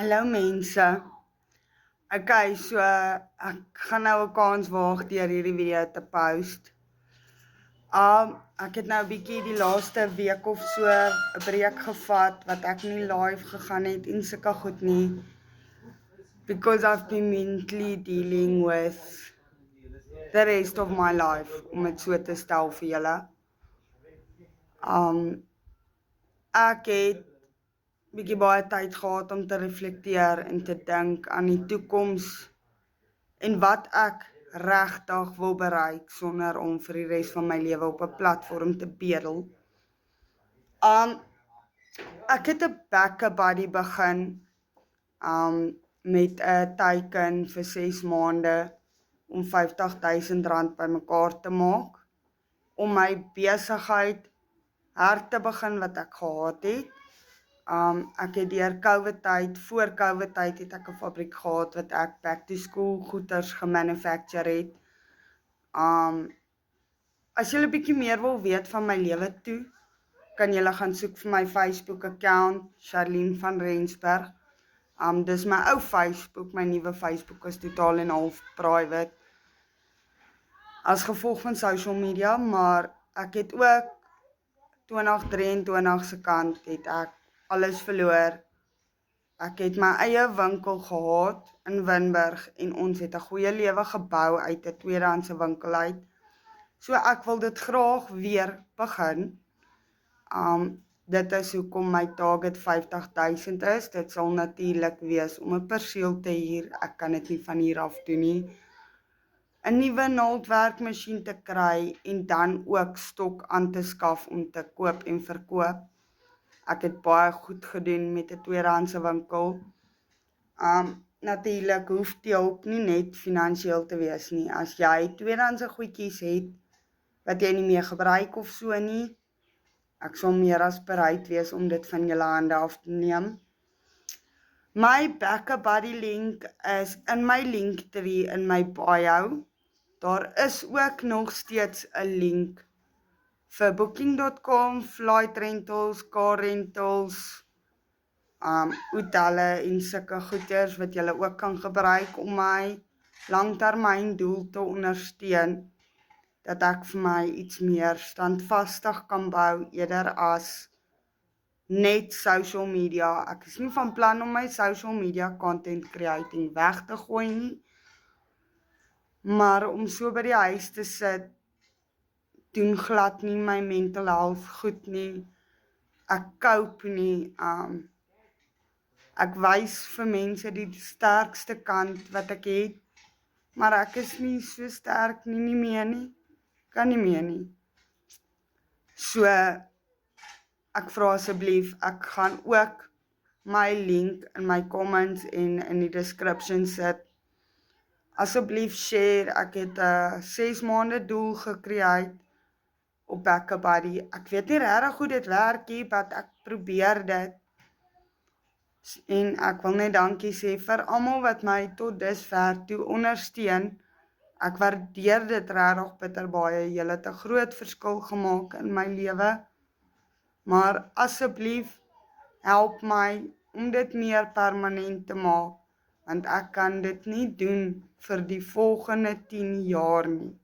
Hallo mense. Okay, so ek gaan nou 'n kans waag deur hierdie video te post. Ek het nou 'n bietjie die laaste week of so 'n breek gevat wat ek nie live gegaan het en sulke goed nie. Because I've been mentally dealing with the rest of my life, om dit so te stel vir julle. Ek het bietjie baie tyd gehad om te reflekteer en te dink aan die toekoms en wat ek regtig wil bereik sonder om vir die res van my lewe op 'n platform te bedel. Ek het 'n backup buddy begin met 'n teiken vir 6 maande om R50,000 bymekaar te maak om my besigheid te begin wat ek gehad het. Ek het deur COVID tyd, voor COVID tyd het ek 'n fabriek gehad wat ek back to school goeders gemanufacture het. As julle 'n bietjie meer wil weet van my lewe toe, kan julle gaan soek vir my Facebook account, Charlene van Rensburg. Dis my ou Facebook, my nuwe Facebook is totaal en half private. As gevolg van social media, maar ek het ook 2023 se kant het ek alles verloor. Ek het my eie winkel gehad in Winburg en ons het 'n goeie lewe gebou uit 'n tweedehandse winkel uit. So ek wil dit graag weer begin. Dit is hoekom my target 50,000 is. Dit sal natuurlik wees om 'n perseel te huur. Ek kan dit nie van hier af doen nie. 'n nuwe naaldwerkmasjien te kry en dan ook stok aan te skaf om te koop en verkoop. Ek het baie goed gedoen met 'n tweedehandse winkel. Natuurlik hoef die hulp nie net finansiëel te wees nie. As jy tweedehandse goedjies het wat jy nie meer gebruik of so nie, ek sal meer as bereid wees om dit van julle hande af te neem. My backup buddy link is in my linktree in my bio. Daar is ook nog steeds 'n link vir booking.com, flight rentals, car rentals, hotelle en sulke goeders wat julle ook kan gebruik om my langtermyn doel te ondersteun, dat ek vir my iets meer standvastig kan bou eerder as net social media. Ek is nie van plan om my social media content creating weg te gooi nie, maar om so by die huis te sit, doen glad nie my mental health goed nie. Ek cope nie. Ek wys vir mense die sterkste kant wat ek het, maar ek is nie so sterk nie meer nie. Kan nie meer nie. So, ek vra asseblief, ek gaan ook my link in my comments en in die description sit. Asseblief share, ek het 'n 6 maande doel gecreate op backup buddy. Ek weet nie regtig hoe dit werk nie, maar ek probeer dit. En ek wil net dankie sê vir almal wat my tot dusver toe ondersteun. Ek waardeer dit regtig bitter baie. Julle het 'n groot verskil gemaak in my lewe. Maar asseblief help my om dit meer permanent te maak, want ek kan dit nie doen vir die volgende 10 jaar nie.